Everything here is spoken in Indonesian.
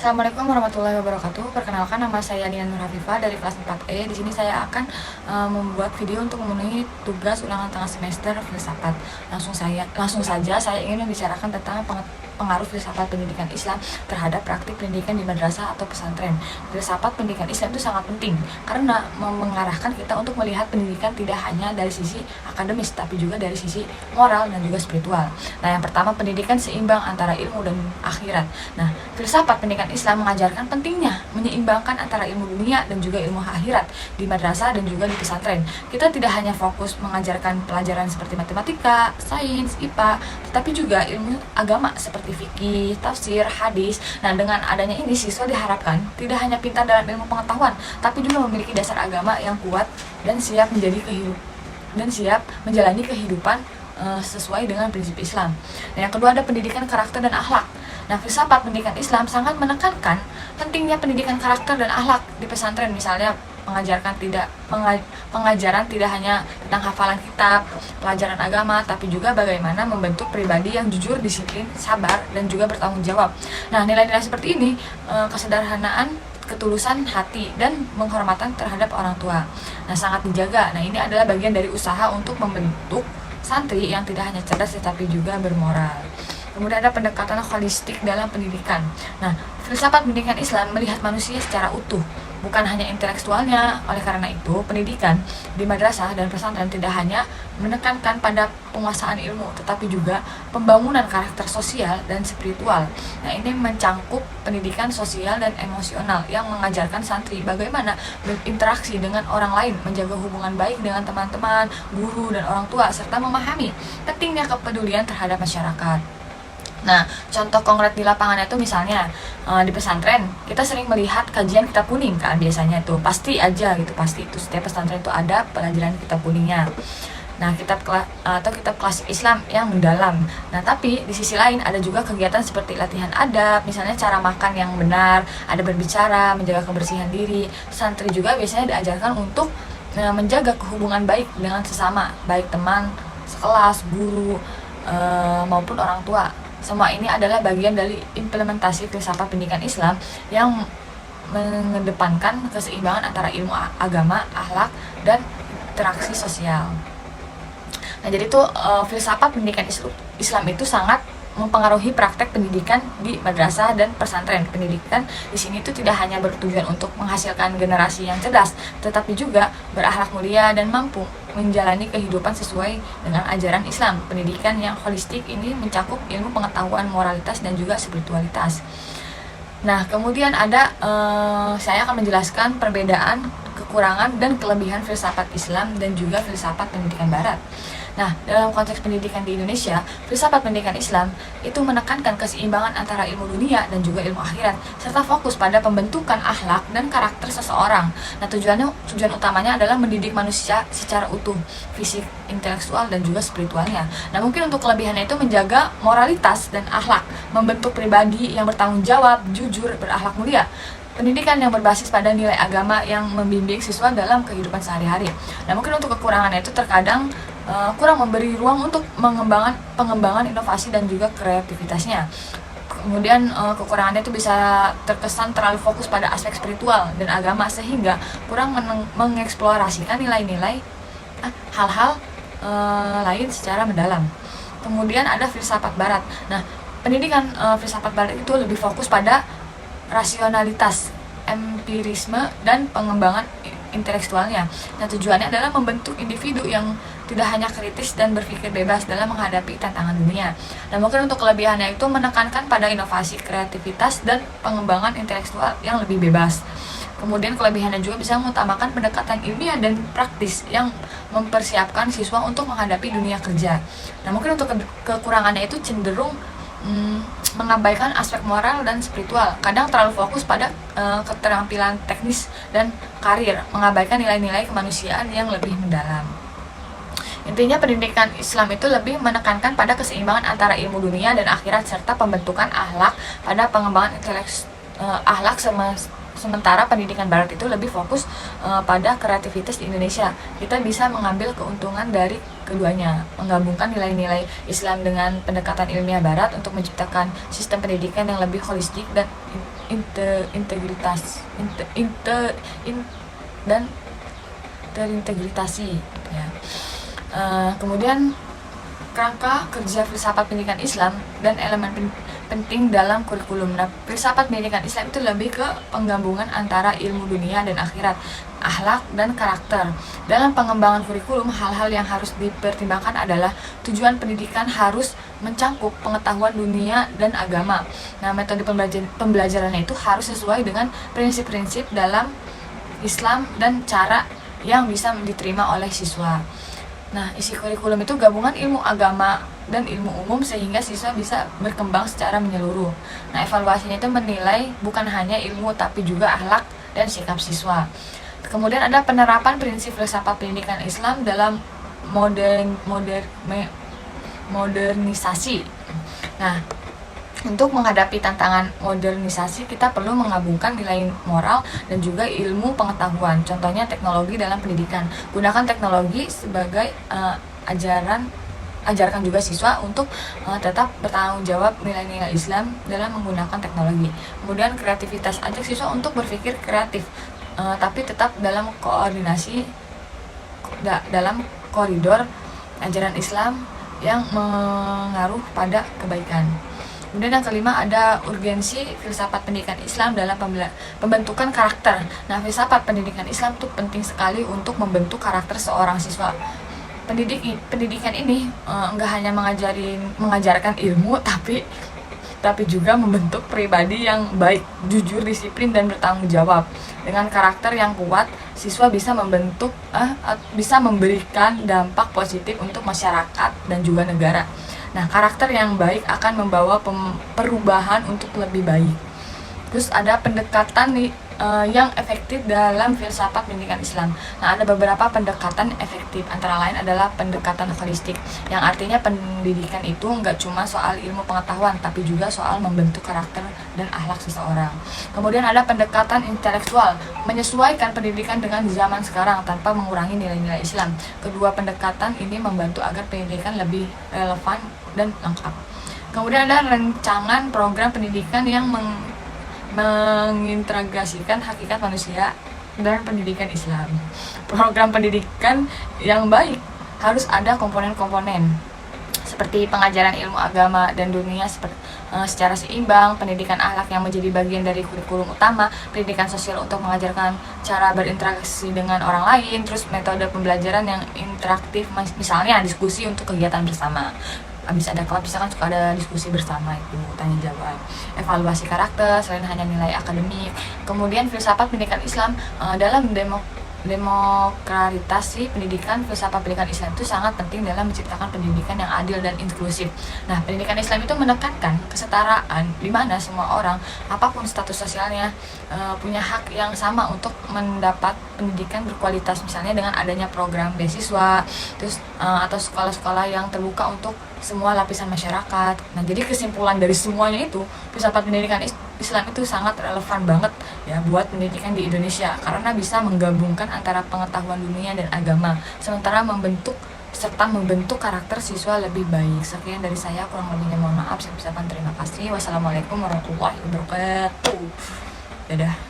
Assalamualaikum warahmatullahi wabarakatuh. Perkenalkan, nama saya Dian Nur Hafifah dari kelas 4E. Di sini saya akan membuat video untuk memenuhi tugas ulangan tengah semester filsafat. Langsung saja saya ingin membicarakan tentang pengaruh filsafat pendidikan Islam terhadap praktik pendidikan di madrasah atau pesantren. Filsafat pendidikan Islam itu sangat penting karena mengarahkan kita untuk melihat pendidikan tidak hanya dari sisi akademis, tapi juga dari sisi moral dan juga spiritual. Nah, yang pertama, pendidikan seimbang antara ilmu dan akhirat. Nah, filsafat pendidikan Islam mengajarkan pentingnya menyeimbangkan antara ilmu dunia dan juga ilmu akhirat di madrasah dan juga di pesantren. Kita tidak hanya fokus mengajarkan pelajaran seperti matematika, sains, IPA, tetapi juga ilmu agama seperti fikih, tafsir, hadis. Nah, dengan adanya ini siswa diharapkan tidak hanya pintar dalam ilmu pengetahuan, tapi juga memiliki dasar agama yang kuat dan siap menjalani kehidupan sesuai dengan prinsip Islam. Nah, yang kedua ada pendidikan karakter dan akhlak. Nah, filsafat pendidikan Islam sangat menekankan pentingnya pendidikan karakter dan akhlak di pesantren, misalnya pengajaran tidak hanya tentang hafalan kitab, pelajaran agama, tapi juga bagaimana membentuk pribadi yang jujur, disiplin, sabar, dan juga bertanggung jawab. Nah, nilai-nilai seperti ini, kesederhanaan, ketulusan hati, dan penghormatan terhadap orang tua, nah, sangat dijaga. Nah, ini adalah bagian dari usaha untuk membentuk santri yang tidak hanya cerdas tetapi juga bermoral. Kemudian ada pendekatan holistik dalam pendidikan. Nah, filsafat pendidikan Islam melihat manusia secara utuh, bukan hanya intelektualnya. Oleh karena itu, pendidikan di madrasah dan pesantren tidak hanya menekankan pada penguasaan ilmu, tetapi juga pembangunan karakter sosial dan spiritual. Nah, ini mencangkup pendidikan sosial dan emosional yang mengajarkan santri bagaimana berinteraksi dengan orang lain, menjaga hubungan baik dengan teman-teman, guru, dan orang tua, serta memahami pentingnya kepedulian terhadap masyarakat. Nah, contoh konkret di lapangan itu misalnya di pesantren kita sering melihat kajian kitab kuning kan, biasanya itu pasti itu setiap pesantren itu ada pelajaran kitab kuningnya. Nah, kitab klasik Islam yang mendalam. Nah, tapi di sisi lain ada juga kegiatan seperti latihan adab, misalnya cara makan yang benar, ada berbicara, menjaga kebersihan diri. Santri juga biasanya diajarkan untuk menjaga kehubungan baik dengan sesama, baik teman sekelas, guru, maupun orang tua. Semua ini adalah bagian dari implementasi filsafat pendidikan Islam yang mengedepankan keseimbangan antara ilmu agama, akhlak, dan interaksi sosial. Nah, jadi itu filsafat pendidikan Islam itu sangat mempengaruhi praktek pendidikan di madrasah dan pesantren. Pendidikan di sini itu tidak hanya bertujuan untuk menghasilkan generasi yang cerdas, tetapi juga berakhlak mulia dan mampu menjalani kehidupan sesuai dengan ajaran Islam. Pendidikan yang holistik ini mencakup ilmu pengetahuan, moralitas, dan juga spiritualitas. Nah, kemudian ada saya akan menjelaskan perbedaan, kekurangan, dan kelebihan filsafat Islam dan juga filsafat pendidikan Barat. Nah, dalam konteks pendidikan di Indonesia, filsafat pendidikan Islam itu menekankan keseimbangan antara ilmu dunia dan juga ilmu akhirat, serta fokus pada pembentukan akhlak dan karakter seseorang. Nah, tujuan utamanya adalah mendidik manusia secara utuh, fisik, intelektual, dan juga spiritualnya. Nah, mungkin untuk kelebihannya itu menjaga moralitas dan akhlak, membentuk pribadi yang bertanggung jawab, jujur, berakhlak mulia. Pendidikan yang berbasis pada nilai agama yang membimbing siswa dalam kehidupan sehari-hari. Nah, mungkin untuk kekurangannya itu terkadang kurang memberi ruang untuk pengembangan inovasi dan juga kreativitasnya. Kemudian kekurangannya itu bisa terkesan terlalu fokus pada aspek spiritual dan agama sehingga kurang mengeksplorasikan nilai-nilai hal-hal lain secara mendalam. Kemudian ada filsafat Barat. Nah, pendidikan filsafat Barat itu lebih fokus pada rasionalitas, empirisme, dan pengembangan intelektualnya. Nah, tujuannya adalah membentuk individu yang tidak hanya kritis dan berpikir bebas dalam menghadapi tantangan dunia. Dan mungkin untuk kelebihannya itu menekankan pada inovasi, kreativitas, dan pengembangan intelektual yang lebih bebas. Kemudian kelebihannya juga bisa mengutamakan pendekatan ilmiah dan praktis yang mempersiapkan siswa untuk menghadapi dunia kerja. Nah, mungkin untuk kekurangannya itu cenderung mengabaikan aspek moral dan spiritual, kadang terlalu fokus pada keterampilan teknis dan karir, mengabaikan nilai-nilai kemanusiaan yang lebih mendalam. Intinya, pendidikan Islam itu lebih menekankan pada keseimbangan antara ilmu dunia dan akhirat serta pembentukan akhlak pada pengembangan akhlak, sementara pendidikan Barat itu lebih fokus pada kreativitas di Indonesia. Kita bisa mengambil keuntungan dari keduanya, menggabungkan nilai-nilai Islam dengan pendekatan ilmiah Barat untuk menciptakan sistem pendidikan yang lebih holistik dan dan terintegrasi ya. Kemudian kerangka kerja filsafat pendidikan Islam dan elemen penting dalam kurikulum. Nah, filsafat pendidikan Islam itu lebih ke penggabungan antara ilmu dunia dan akhirat, akhlak dan karakter. Dalam pengembangan kurikulum, hal-hal yang harus dipertimbangkan adalah tujuan pendidikan harus mencangkup pengetahuan dunia dan agama. Nah, metode pembelajarannya itu harus sesuai dengan prinsip-prinsip dalam Islam dan cara yang bisa diterima oleh siswa. Nah, isi kurikulum itu gabungan ilmu agama dan ilmu umum sehingga siswa bisa berkembang secara menyeluruh. Nah, evaluasinya itu menilai bukan hanya ilmu tapi juga akhlak dan sikap siswa. Kemudian ada penerapan prinsip filsafat pendidikan Islam dalam modernisasi. Nah, untuk menghadapi tantangan modernisasi, kita perlu menggabungkan nilai moral dan juga ilmu pengetahuan. Contohnya teknologi dalam pendidikan. Gunakan teknologi sebagai ajarkan juga siswa untuk tetap bertanggung jawab nilai-nilai Islam dalam menggunakan teknologi. Kemudian kreativitas, ajak siswa untuk berpikir kreatif, tapi tetap dalam dalam koridor ajaran Islam yang mengaruh pada kebaikan. Kemudian yang kelima ada urgensi filsafat pendidikan Islam dalam pembentukan karakter. Nah, filsafat pendidikan Islam itu penting sekali untuk membentuk karakter seorang siswa. Pendidikan ini enggak hanya mengajarkan ilmu, tapi juga membentuk pribadi yang baik, jujur, disiplin, dan bertanggung jawab. Dengan karakter yang kuat, siswa bisa memberikan dampak positif untuk masyarakat dan juga negara. Nah, karakter yang baik akan membawa perubahan untuk lebih baik. Terus ada pendekatan yang efektif dalam filsafat pendidikan Islam. Nah, ada beberapa pendekatan efektif, antara lain adalah pendekatan holistik, yang artinya pendidikan itu nggak cuma soal ilmu pengetahuan, tapi juga soal membentuk karakter dan akhlak seseorang. Kemudian ada pendekatan intelektual, menyesuaikan pendidikan dengan zaman sekarang tanpa mengurangi nilai-nilai Islam. Kedua pendekatan ini membantu agar pendidikan lebih relevan dan lengkap. Kemudian ada rancangan program pendidikan yang mengintegrasikan hakikat manusia dan pendidikan Islam. Program pendidikan yang baik harus ada komponen-komponen seperti pengajaran ilmu agama dan dunia secara seimbang, pendidikan akhlak yang menjadi bagian dari kurikulum utama, pendidikan sosial untuk mengajarkan cara berinteraksi dengan orang lain, terus metode pembelajaran yang interaktif, misalnya diskusi untuk kegiatan bersama. Habis ada kelas misalkan suka ada diskusi bersama, itu tanya jawab, evaluasi karakter selain hanya nilai akademik. Kemudian filsafat pendidikan Islam dalam demokratisasi pendidikan. Filsafat pendidikan Islam itu sangat penting dalam menciptakan pendidikan yang adil dan inklusif. Nah, pendidikan Islam itu menekankan kesetaraan di mana semua orang, apapun status sosialnya, punya hak yang sama untuk mendapat pendidikan berkualitas, misalnya dengan adanya program beasiswa, terus atau sekolah-sekolah yang terbuka untuk semua lapisan masyarakat. Nah, jadi kesimpulan dari semuanya itu, filsafat pendidikan Islam itu sangat relevan banget ya buat pendidikan di Indonesia, karena bisa menggabungkan antara pengetahuan dunia dan agama, sementara membentuk karakter siswa lebih baik. Sekian dari saya, kurang lebihnya mohon maaf. Saya ucapkan terima kasih. Wassalamualaikum warahmatullahi wabarakatuh. Dadah.